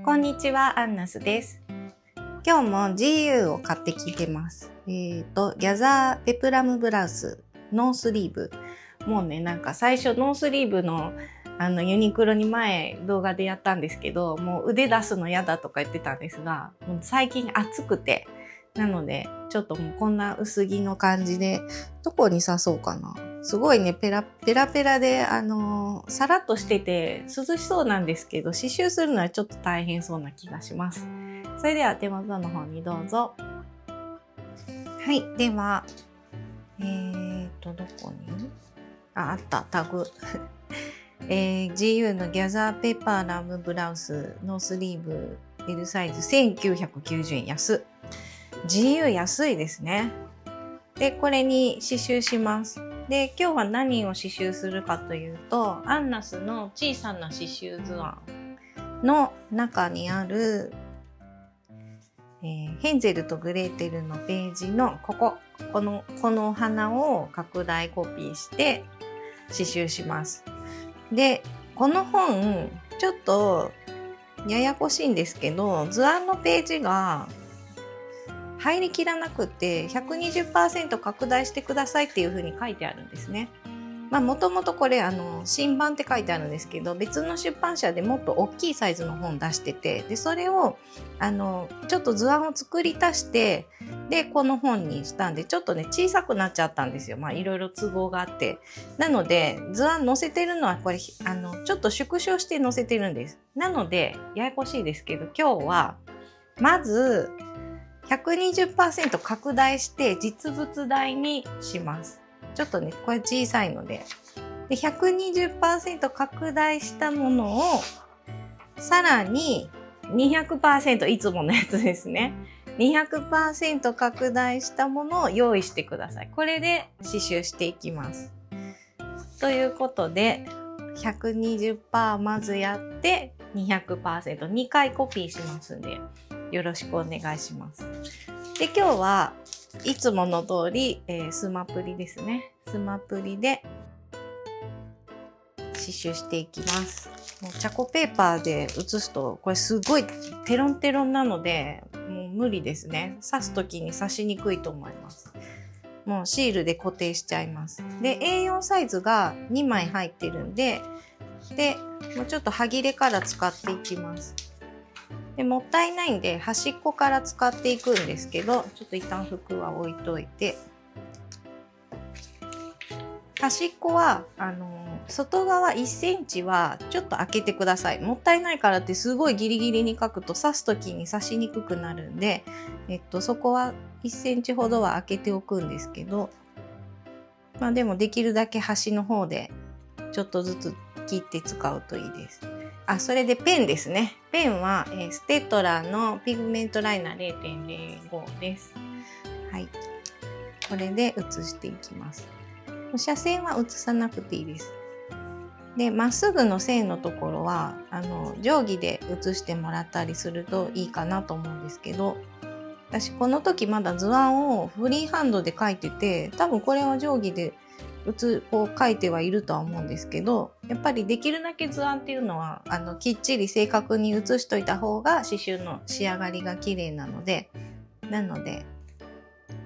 こんにちは、アンナスです。今日も GU を買ってきてます。ギャザーペプラムブラウスノースリーブ。もうね、なんか最初ノースリーブのユニクロに前動画でやったんですけど、もう腕出すの嫌だとか言ってたんですが、もう最近暑くて、なのでちょっともうこんな薄着の感じで、どこに刺そうかな。すごいね、ペラペラで、さらっとしてて涼しそうなんですけど、刺繍するのはちょっと大変そうな気がします。それでは手元の方にどうぞ。はい、では、どこにあった、タグ。GU のギャザーペッパーラムブラウスノースリーブ L サイズ1990円安。GU 安いですね。で、これに刺繍します。で、今日は何を刺繍するかというと、アンナスの小さな刺繍図案の中にある、ヘンゼルとグレーテルのページのこのお花を拡大コピーして刺繍します。で、この本ちょっとややこしいんですけど、図案のページが入りきらなくて 120% 拡大してくださいっていう風に書いてあるんですね。もともとこれ新版って書いてあるんですけど、別の出版社でもっと大きいサイズの本出してて、でそれをちょっと図案を作り足して、でこの本にしたんで、ちょっとね小さくなっちゃったんですよ。いろいろ都合があって。なので図案載せてるのはこれちょっと縮小して載せてるんです。なのでややこしいですけど、今日はまず120% 拡大して実物大にします。ちょっとね、これ小さいので。で、120% 拡大したものを、さらに 200% いつものやつですね。200% 拡大したものを用意してください。これで刺繍していきます。ということで、120% まずやって、200%、2回コピーしますんで、よろしくお願いします。で、今日はいつもの通り、スマプリですね。スマプリで刺繍していきます。もうチャコペーパーで写すと、これすごいテロンテロンなので、もう無理ですね。刺すときに刺しにくいと思います。もうシールで固定しちゃいます。で、A4 サイズが2枚入ってるんで、もうちょっと端切れから使っていきます。で、もったいないんで端っこから使っていくんですけど、ちょっと一旦服は置いといて、端っこは外側1センチはちょっと開けてください。もったいないからってすごいギリギリに書くと刺す時に刺しにくくなるんで、そこは1センチほどは開けておくんですけど、でもできるだけ端の方でちょっとずつ切って使うといいです。それでペンですね。ペンは、ステッドラーのピグメントライナー 0.05 です。はい。これで写していきます。斜線は写さなくていいです。で、まっすぐの線のところは定規で写してもらったりするといいかなと思うんですけど、私この時まだ図案をフリーハンドで描いてて、多分これは定規でこう書いてはいるとは思うんですけど、やっぱりできるだけ図案っていうのはきっちり正確に写しといた方が刺繍の仕上がりが綺麗なので、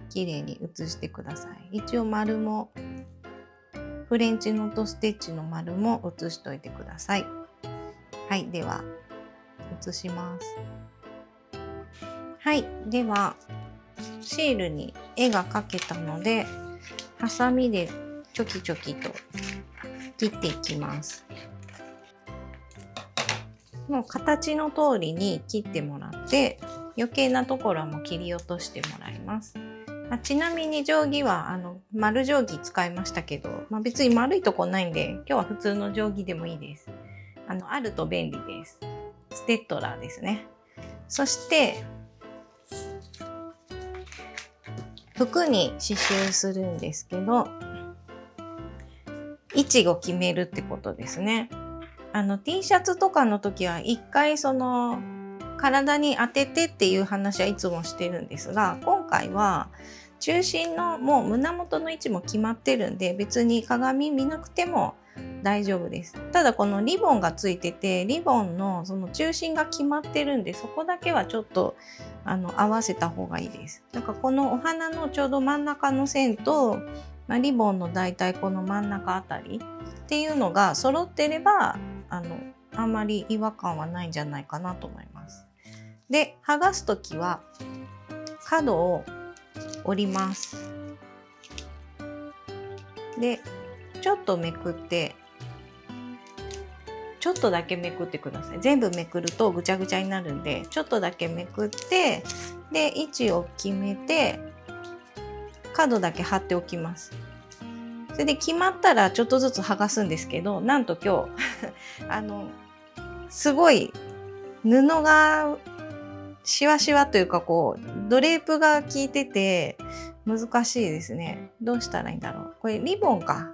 綺麗に写してください。一応丸もフレンチノートステッチの丸も写しといてください。はい、では写します。はい、ではシールに絵が描けたので、ハサミでチョキチョキと切っていきます。もう形の通りに切ってもらって、余計なところはもう切り落としてもらいます。ちなみに定規は丸定規使いましたけど、別に丸いとこないんで、今日は普通の定規でもいいです。あると便利です。ステッドラーですね。そして服に刺繍するんですけど、位置を決めるってことですね。T シャツとかの時は一回体に当ててっていう話はいつもしてるんですが、今回は中心のもう胸元の位置も決まってるんで、別に鏡見なくても大丈夫です。ただこのリボンがついてて、リボンのその中心が決まってるんで、そこだけはちょっと合わせた方がいいです。なんかこのお花のちょうど真ん中の線と、リボンのだいたいこの真ん中あたりっていうのが揃ってればあんまり違和感はないんじゃないかなと思います。で、剥がすときは角を折ります。で、ちょっとめくって、ちょっとだけめくってください。全部めくるとぐちゃぐちゃになるんで、ちょっとだけめくって、で、位置を決めて、角だけ貼っておきます。それで決まったらちょっとずつ剥がすんですけど、なんと今日すごい布がシワシワというかこうドレープが効いてて難しいですね。どうしたらいいんだろう。これリボンか。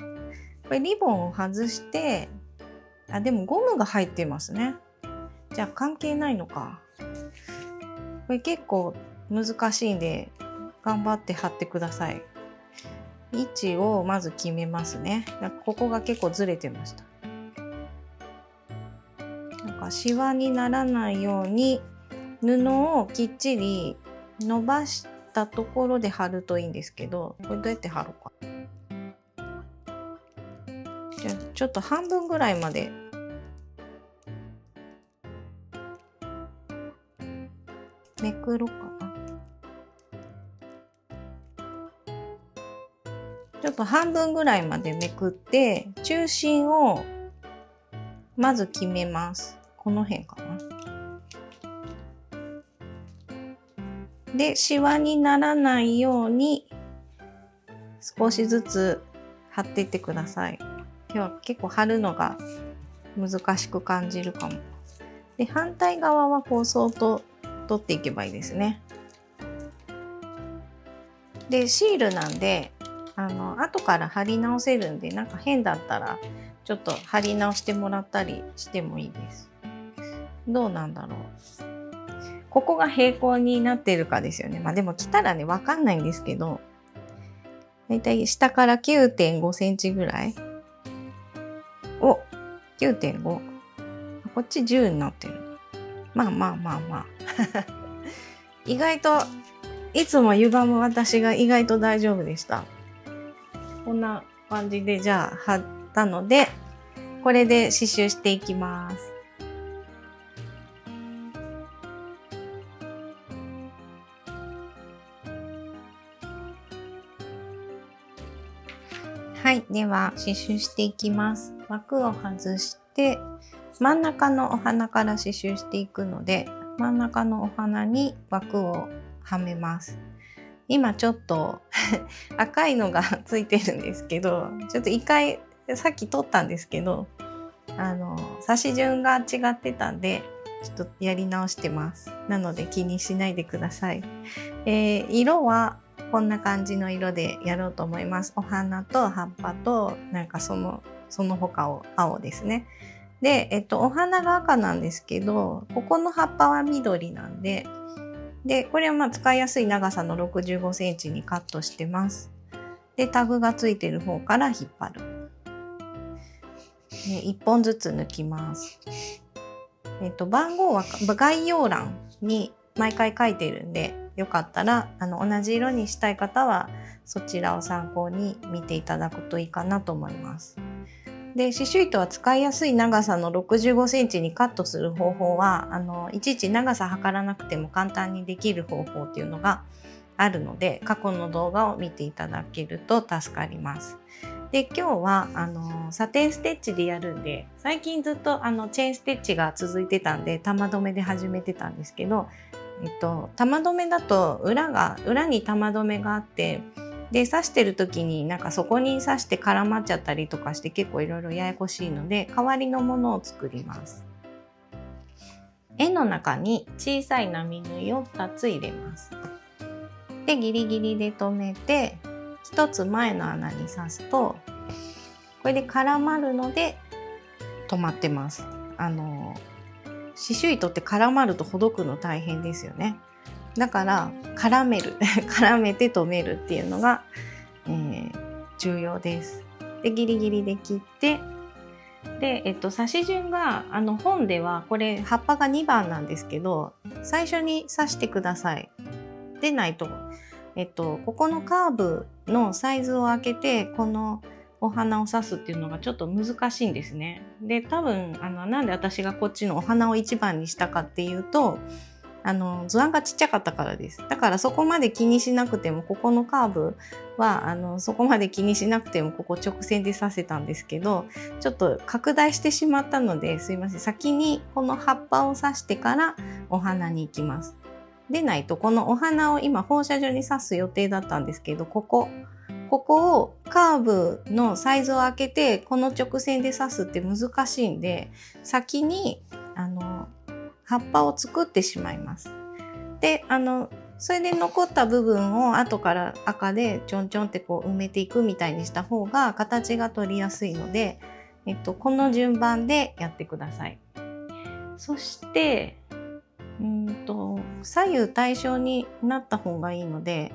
これリボンを外して、でもゴムが入ってますね。じゃあ関係ないのか。これ結構難しいんで頑張って貼ってください。位置をまず決めますね。ここが結構ずれてました。なんかシワにならないように布をきっちり伸ばしたところで貼るといいんですけど、これどうやって貼ろうか。じゃあちょっと半分ぐらいまでめくろうかな。ちょっと半分ぐらいまでめくって中心をまず決めます。この辺かな。で、シワにならないように少しずつ貼っていってください。今日は結構貼るのが難しく感じるかも。で、反対側はこうそっと取っていけばいいですね。で、シールなんで後から貼り直せるんで、なんか変だったらちょっと貼り直してもらったりしてもいいです。どうなんだろう。ここが平行になってるかですよね。でも来たらね、わかんないんですけど、だいたい下から 9.5 センチぐらい。お、9.5。こっち10になってる。まあ。意外と、いつも歪む私が意外と大丈夫でした。こんな感じでじゃあ貼ったので、これで刺繍していきます。はい、では刺繍していきます。枠を外して真ん中のお花から刺繍していくので、真ん中のお花に枠をはめます。今ちょっと赤いのがついてるんですけど、ちょっと一回さっき取ったんですけど、刺し順が違ってたんでちょっとやり直してます。なので気にしないでください。色はこんな感じの色でやろうと思います。お花と葉っぱとなんかその他を青ですね。で、お花が赤なんですけど、ここの葉っぱは緑なんで、これは使いやすい長さの65センチにカットしてます。で、タグがついてる方から引っ張る。1本ずつ抜きます。番号は概要欄に毎回書いてるんで、よかったら同じ色にしたい方はそちらを参考に見ていただくといいかなと思います。で、刺繍糸は使いやすい長さの65センチにカットする方法はいちいち長さ測らなくても簡単にできる方法っていうのがあるので、過去の動画を見ていただけると助かります。で、今日はサテンステッチでやるんで、最近ずっとチェーンステッチが続いてたんで玉留めで始めてたんですけど、玉留めだと裏に玉留めがあって、で刺してる時になんかそこに刺して絡まっちゃったりとかして結構いろいろややこしいので、代わりのものを作ります。絵の中に小さい波縫いを2つ入れます。で、ギリギリで留めて1つ前の穴に刺すとこれで絡まるので止まってます。刺繍糸って絡まるとほどくの大変ですよね。だから絡める絡めて留めるっていうのが、重要です。で、ギリギリで切ってで、刺し順が本ではこれ葉っぱが2番なんですけど、最初に刺してください。でないと、ここのカーブのサイズを開けてこのお花を刺すっていうのがちょっと難しいんですね。で、多分なんで私がこっちのお花を1番にしたかっていうと、図案がちっちゃかったからです。だからそこまで気にしなくても、ここのカーブはそこまで気にしなくてもここ直線で刺せたんですけど、ちょっと拡大してしまったので、すいません、先にこの葉っぱを刺してからお花に行きます。でないと、このお花を今放射状に刺す予定だったんですけど、ここをカーブのサイズを開けてこの直線で刺すって難しいんで、先に葉っぱを作ってしまいます。で、それで残った部分を後から赤でちょんちょんってこう埋めていくみたいにした方が形が取りやすいので、この順番でやってください。そして左右対称になった方がいいので、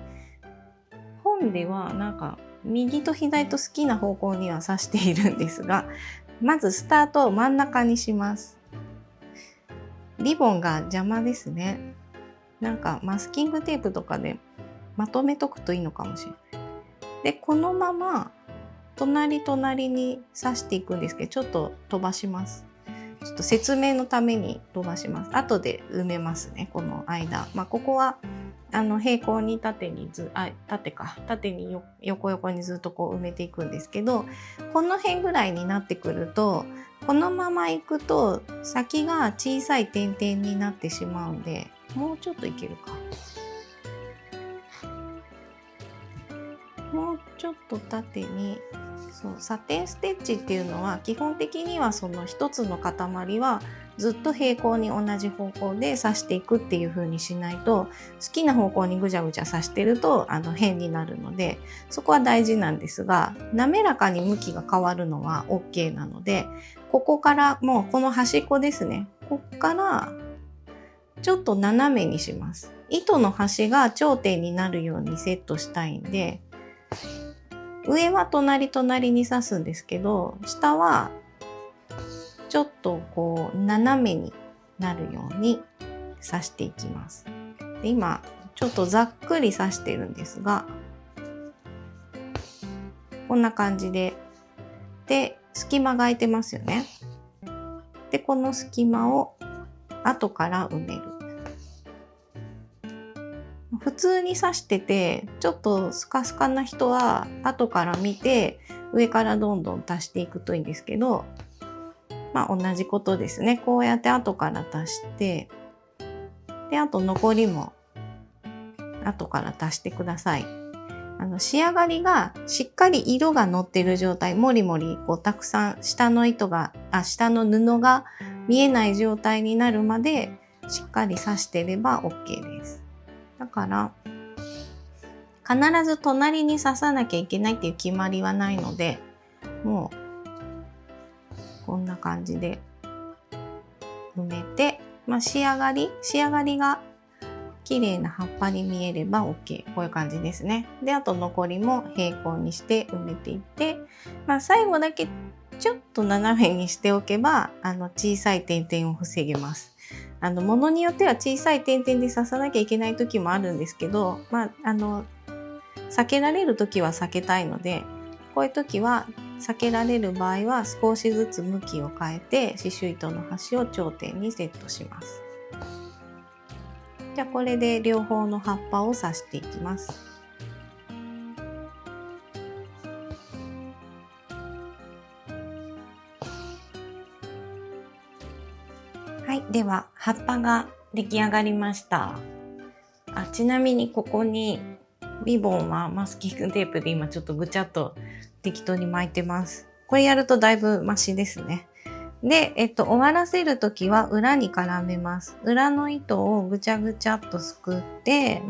本ではなんか右と左と好きな方向には刺しているんですが、まずスタートを真ん中にします。リボンが邪魔ですね。なんかマスキングテープとかでまとめとくといいのかもしれない。で、このまま隣に刺していくんですけど、ちょっと飛ばします。ちょっと説明のために飛ばします。後で埋めますね、この間。ここは平行に縦に横にずっとこう埋めていくんですけど、この辺ぐらいになってくると、このまま行くと先が小さい点々になってしまうんで、もうちょっといけるか。もうちょっと縦に。サテンステッチっていうのは基本的にはその一つの塊はずっと平行に同じ方向で刺していくっていう風にしないと、好きな方向にぐちゃぐちゃ刺してると変になるので、そこは大事なんですが、滑らかに向きが変わるのは OK なので、ここからもうこの端っこですね、こっからちょっと斜めにします。糸の端が頂点になるようにセットしたいんで、上は隣に刺すんですけど、下はちょっとこう斜めになるように刺していきます。で、今ちょっとざっくり刺してるんですが、こんな感じで、隙間が空いてますよね。で、この隙間を後から埋める。普通に刺しててちょっとスカスカな人は後から見て上からどんどん足していくといいんですけど、同じことですね。こうやって後から足して、で、あと残りも後から足してください。仕上がりがしっかり色が乗ってる状態、もりもりこうたくさん下の布が見えない状態になるまでしっかり刺してれば OK です。だから必ず隣に刺さなきゃいけないっていう決まりはないので、もうこんな感じで埋めて、仕上がりが綺麗な葉っぱに見えれば OK。 こういう感じですね。で、あと残りも平行にして埋めていって、最後だけちょっと斜めにしておけば小さい点々を防げます。ものによっては小さい点々で刺さなきゃいけない時もあるんですけど、避けられる時は避けたいので、こういう時は避けられる場合は少しずつ向きを変えて刺繍糸の端を頂点にセットします。じゃあこれで両方の葉っぱを刺していきます。はい、では葉っぱが出来上がりました。ちなみにここにリボンはマスキングテープで今ちょっとぐちゃっと適当に巻いてます。これやるとだいぶマシですね。で、終わらせるときは裏に絡めます。裏の糸をぐちゃぐちゃっとすくって、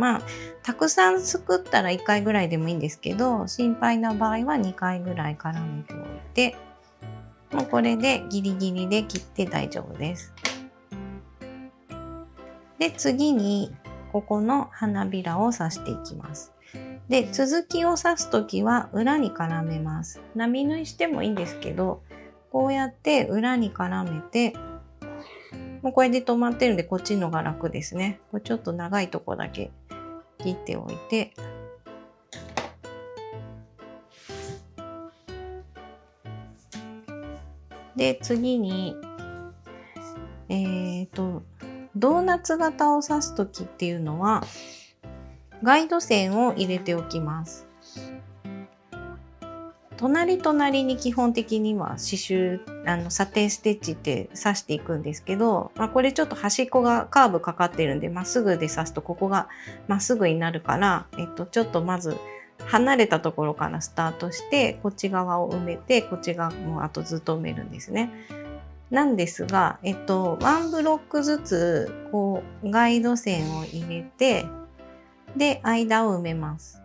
たくさんすくったら1回ぐらいでもいいんですけど、心配な場合は2回ぐらい絡めておいて、もうこれでギリギリで切って大丈夫です。で、次にここの花びらを刺していきます。で、続きを刺すときは裏に絡めます。並縫いしてもいいんですけど、こうやって裏に絡めて、もうこれで止まってるんでこっちのが楽ですね。これちょっと長いとこだけ切っておいて、で次にドーナツ型を刺す時っていうのはガイド線を入れておきます。隣に基本的には刺繍サテンステッチって刺していくんですけど、これちょっと端っこがカーブかかってるんでまっすぐで刺すとここがまっすぐになるから、ちょっとまず離れたところからスタートしてこっち側を埋めて、こっち側もあとずっと埋めるんですね。なんですが、ワンブロックずつこうガイド線を入れて、で間を埋めます。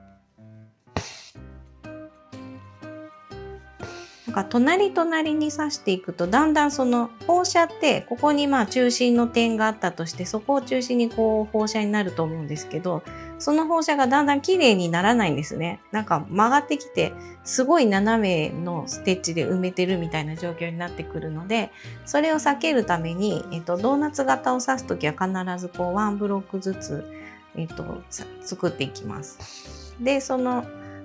隣に刺していくとだんだんその放射ってここに中心の点があったとして、そこを中心にこう放射になると思うんですけど、その放射がだんだん綺麗にならないんですね。なんか曲がってきてすごい斜めのステッチで埋めてるみたいな状況になってくるので、それを避けるために、ドーナツ型を刺すときは必ずこうワンブロックずつ、作っていきます。でその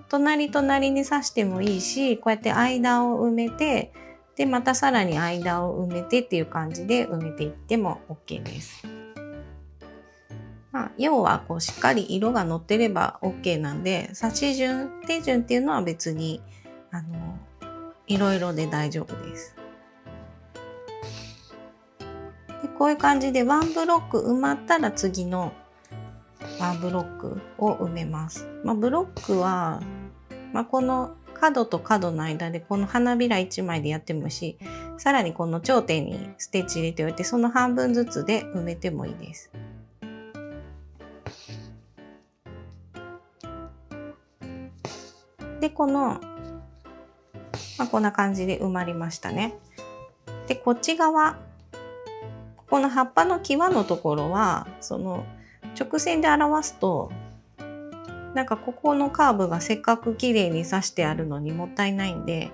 隣に刺してもいいし、こうやって間を埋めて、でまたさらに間を埋めてっていう感じで埋めていっても OK です。要はこうしっかり色が乗ってれば OK なんで、刺し順手順っていうのは別にいろいろで大丈夫です。でこういう感じでワンブロック埋まったら次のワンブロックを埋めます。ブロックはこの角と角の間でこの花びら1枚でやってもいいし、さらにこの頂点にステッチ入れておいて、その半分ずつで埋めてもいいです。でこんな感じで埋まりましたね。でこっち側、この葉っぱの際のところはその直線で表すとなんかここのカーブがせっかく綺麗に刺してあるのにもったいないんで、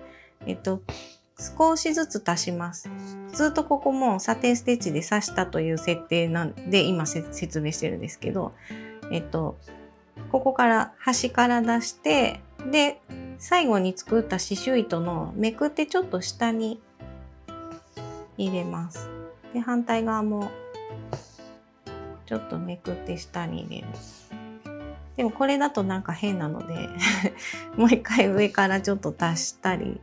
少しずつ足します。ずっとここもサテンステッチで刺したという設定なんで今説明してるんですけど、ここから端から出して、で最後に作った刺繍糸のめくってちょっと下に入れます。で反対側もちょっとめくって下に入れる。でもこれだとなんか変なのでもう一回上からちょっと足したり。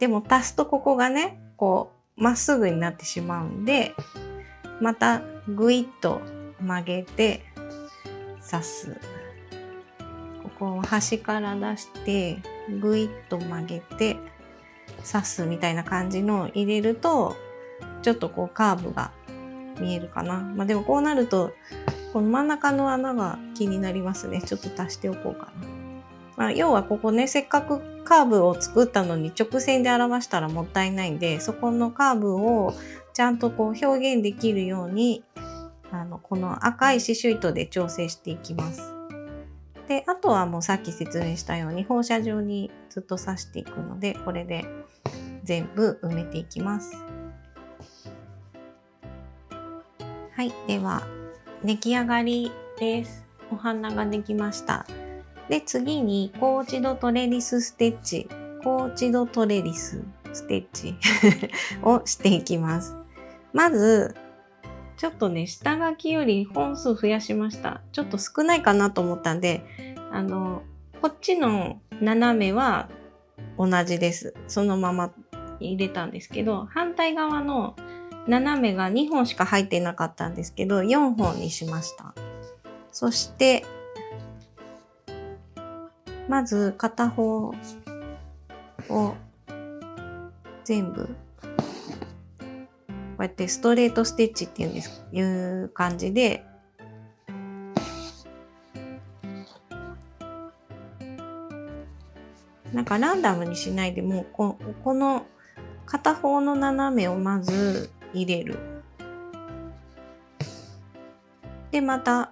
でも足すとここがねこうまっすぐになってしまうんで、またぐいっと曲げて刺す。ここを端から出してぐいっと曲げて刺すみたいな感じのを入れるとちょっとこうカーブが見えるかな。でもこうなるとこの真ん中の穴が気になりますね。ちょっと足しておこうかな。要はここね、せっかくカーブを作ったのに直線で表したらもったいないんで、そこのカーブをちゃんとこう表現できるようにこの赤い刺繍糸で調整していきます。であとはもうさっき説明したように放射状にずっと刺していくので、これで全部埋めていきます。はい、では出来上がりです。お花ができました。で次にコーチドトレリスステッチ、をしていきます。まずちょっとね下書きより本数増やしました。ちょっと少ないかなと思ったんで、こっちの斜めは同じです。そのまま入れたんですけど、反対側の斜めが2本しか入ってなかったんですけど4本にしました。そしてまず片方を全部こうやってストレートステッチっていう感じでなんかランダムにしないでもうこの片方の斜めをまず入れる。でまた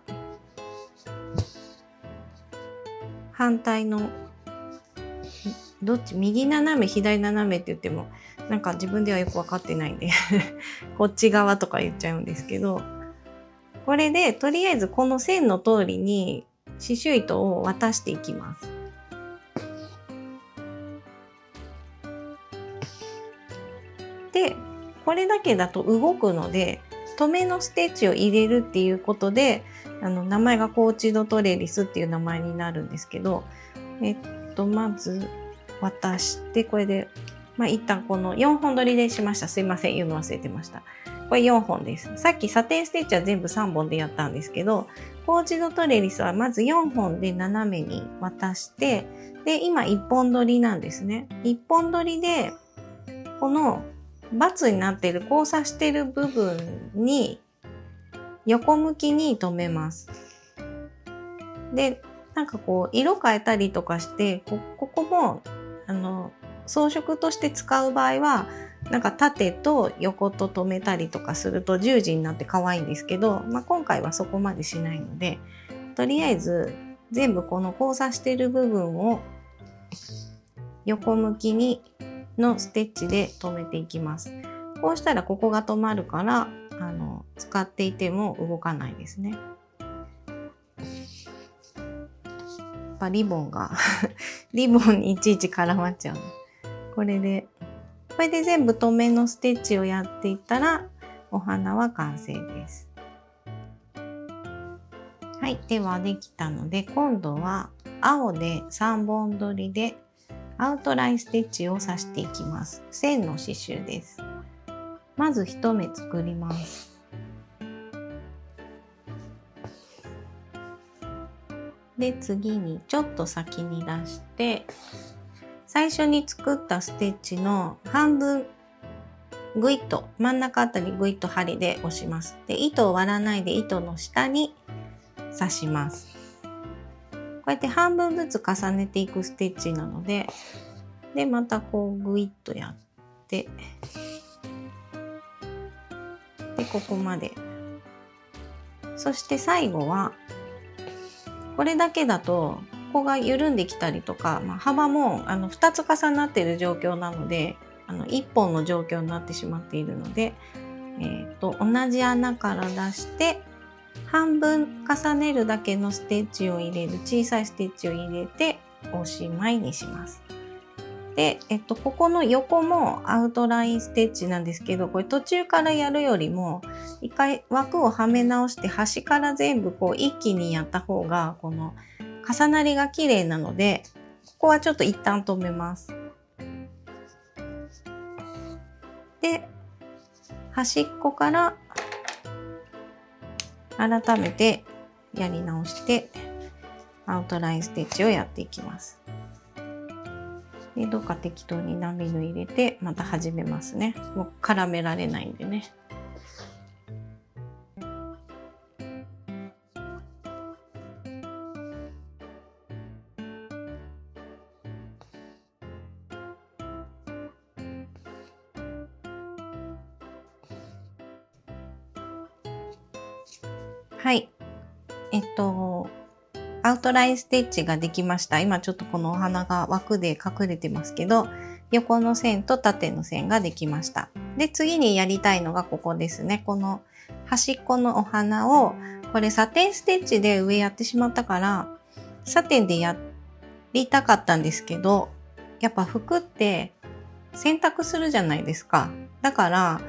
反対のどっち右斜め左斜めって言ってもなんか自分ではよく分かってないんでこっち側とか言っちゃうんですけど、これでとりあえずこの線の通りに刺繍糸を渡していきます。で、これだけだと動くので、留めのステッチを入れるっていうことで、名前がコーチドトレリスっていう名前になるんですけど、まず渡して、これで、一旦この4本取りでしました。すいません、言うの忘れてました。これ4本です。さっきサテンステッチは全部3本でやったんですけど、コーチドトレリスはまず4本で斜めに渡して、で、今1本取りなんですね。1本取りで、このバツになっている交差している部分に横向きに留めます。で、なんかこう色変えたりとかして、ここも装飾として使う場合はなんか縦と横と留めたりとかすると十字になって可愛いんですけど、今回はそこまでしないので、とりあえず全部この交差している部分を横向きにのステッチで留めていきます。こうしたらここが止まるから使っていても動かないですね。やっぱリボンがリボンにいちいち絡まっちゃう。これで全部留めのステッチをやっていったらお花は完成です。はい、ではできたので、今度は青で3本取りでアウトラインステッチを刺していきます。線の刺繍です。まず1目作ります。で、次にちょっと先に出して、最初に作ったステッチの半分ぐいっと真ん中あたりぐいっと針で押します。で、糸を割らないで糸の下に刺します。こうやって半分ずつ重ねていくステッチなので、でまたこうぐいっとやって、でここまで。そして最後はこれだけだとここが緩んできたりとか、幅も2つ重なっている状況なので1本の状況になってしまっているので、同じ穴から出して半分重ねるだけのステッチを入れる、小さいステッチを入れておしまいにします。で、ここの横もアウトラインステッチなんですけど、これ途中からやるよりも一回枠をはめ直して端から全部こう一気にやった方がこの重なりが綺麗なので、ここはちょっと一旦止めます。で、端っこから改めてやり直してアウトラインステッチをやっていきます。で、どっか適当に波縫い入れてまた始めますね。もう絡められないんでね。はい。アウトラインステッチができました。今ちょっとこのお花が枠で隠れてますけど、横の線と縦の線ができました。で、次にやりたいのがここですね。この端っこのお花を、これサテンステッチで上やってしまったから、サテンでやりたかったんですけど、やっぱ服って洗濯するじゃないですか。だから、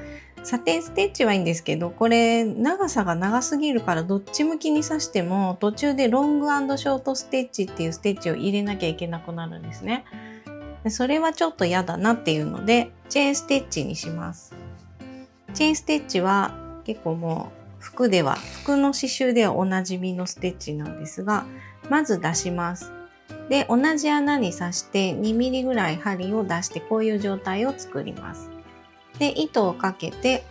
サテンステッチはいいんですけど、これ長さが長すぎるからどっち向きに刺しても途中でロング&ショートステッチっていうステッチを入れなきゃいけなくなるんですね。でそれはちょっと嫌だなっていうのでチェーンステッチにします。チェーンステッチは結構もう服の刺繍ではおなじみのステッチなんですが、まず出します。で、同じ穴に刺して2ミリぐらい針を出してこういう状態を作ります。で、糸をかけて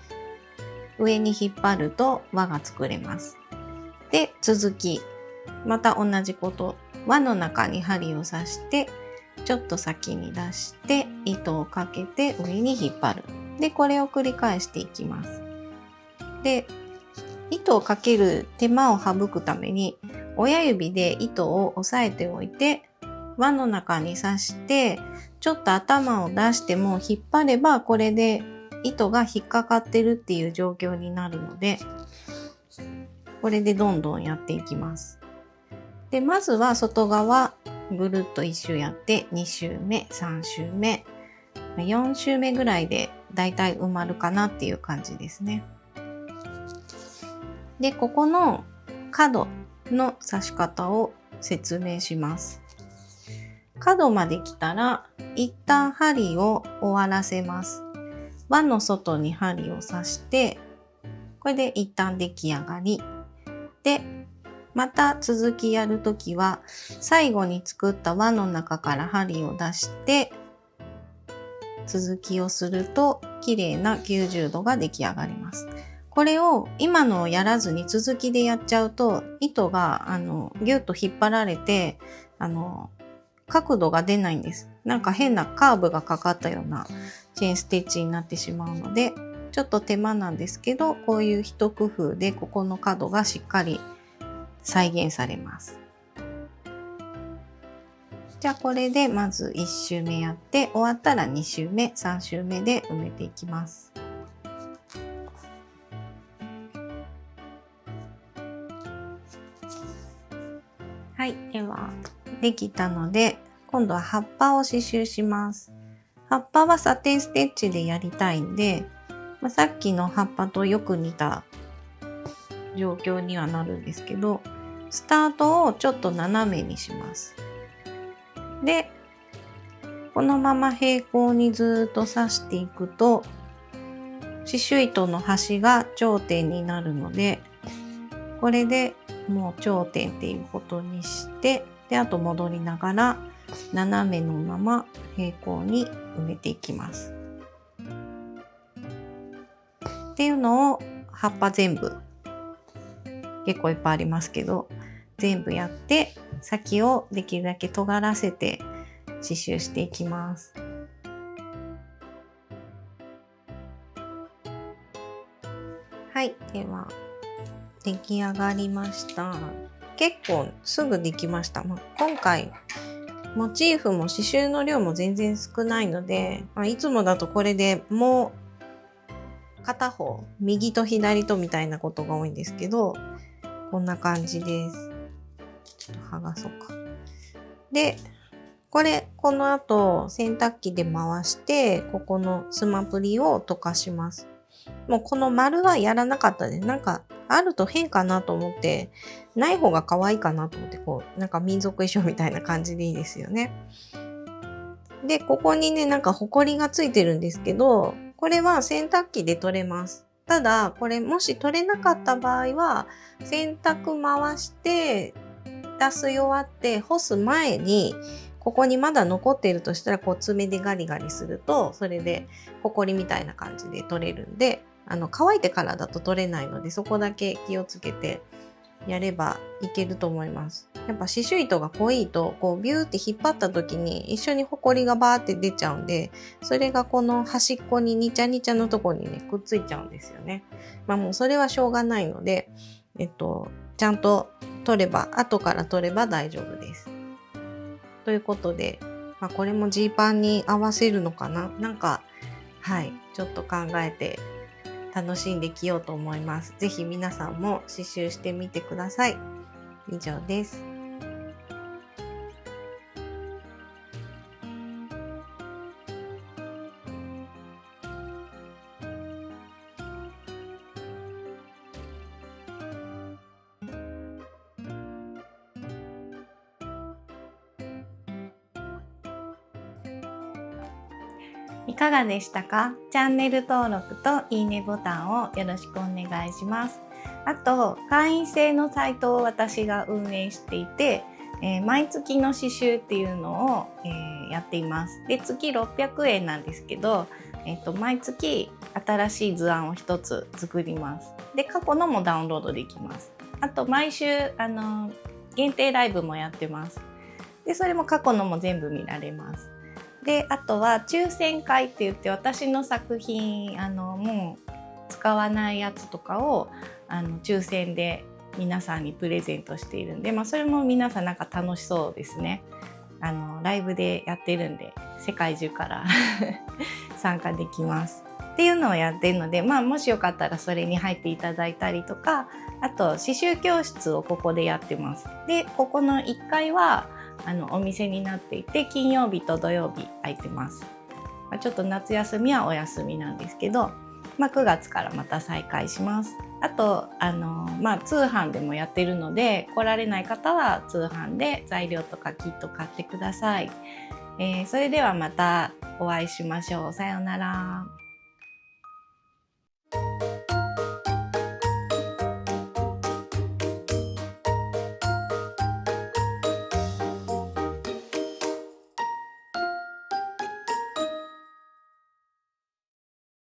上に引っ張ると輪が作れます。で、続き、また同じこと、輪の中に針を刺して、ちょっと先に出して、糸をかけて上に引っ張る。で、これを繰り返していきます。で、糸をかける手間を省くために、親指で糸を押さえておいて、輪の中に刺してちょっと頭を出しても引っ張ればこれで糸が引っかかってるっていう状況になるので、これでどんどんやっていきます。でまずは外側ぐるっと1周やって2周目3周目4周目ぐらいでだいたい埋まるかなっていう感じですね。でここの角の刺し方を説明します。角まで来たら一旦針を終わらせます。輪の外に針を刺してこれで一旦出来上がりで、また続きやるときは最後に作った輪の中から針を出して続きをすると綺麗な90度が出来上がります。これを今のをやらずに続きでやっちゃうと糸がギュッと引っ張られて角度が出ないんです。なんか変なカーブがかかったようなチェーンステッチになってしまうのでちょっと手間なんですけど、こういう一工夫でここの角がしっかり再現されます。じゃあこれでまず1周目やって終わったら2周目3周目で埋めていきます。はい、ではできたので今度は葉っぱを刺繍します。葉っぱはサテンステッチでやりたいんで、さっきの葉っぱとよく似た状況にはなるんですけど、スタートをちょっと斜めにします。でこのまま平行にずっと刺していくと刺繍糸の端が頂点になるので、これでもう頂点っていうことにして、であと戻りながら斜めのまま平行に埋めていきます。っていうのを葉っぱ全部結構いっぱいありますけど全部やって先をできるだけ尖らせて刺繍していきます。はい、では出来上がりました。結構すぐできました。今回モチーフも刺繍の量も全然少ないので、いつもだとこれでもう片方右と左とみたいなことが多いんですけど、こんな感じです。ちょっと剥がそうか。でこの後洗濯機で回してここのスマプリを溶かします。もうこの丸はやらなかったです。なんかあると変かなと思ってない方が可愛いかなと思ってこうなんか民族衣装みたいな感じでいいですよね。でここにねなんかホコリがついてるんですけど、これは洗濯機で取れます。ただこれもし取れなかった場合は洗濯回して出し終わって干す前にここにまだ残っているとしたらこう爪でガリガリするとそれでホコリみたいな感じで取れるんで、乾いてからだと取れないのでそこだけ気をつけてやればいけると思います。やっぱ刺繍糸が濃いとこうビューって引っ張った時に一緒にホコリがバーって出ちゃうんで、それがこの端っこにニチャニチャのとこにねくっついちゃうんですよね。もうそれはしょうがないのでちゃんと取れば後から取れば大丈夫です。ということで、これもジーパンに合わせるのかな、なんかはいちょっと考えて楽しんできようと思います。ぜひ皆さんも刺繍してみてください。以上です。いかがでしたか？チャンネル登録といいねボタンをよろしくお願いします。あと会員制のサイトを私が運営していて、毎月の刺繍っていうのを、やっています。で月600円なんですけど、毎月新しい図案を一つ作ります。で過去のもダウンロードできます。あと毎週限定ライブもやってます。でそれも過去のも全部見られます。であとは抽選会って言って私の作品もう使わないやつとかを抽選で皆さんにプレゼントしているんで、それも皆さんなんか楽しそうですね。ライブでやってるんで、世界中から参加できますっていうのをやってるので、もしよかったらそれに入っていただいたりとか、あと刺繍教室をここでやってます。でここの1階はお店になっていて、金曜日と土曜日空いてます。ちょっと夏休みはお休みなんですけど、9月からまた再開します。あと通販でもやってるので、来られない方は通販で材料とかキット買ってください。それではまたお会いしましょう。さようなら。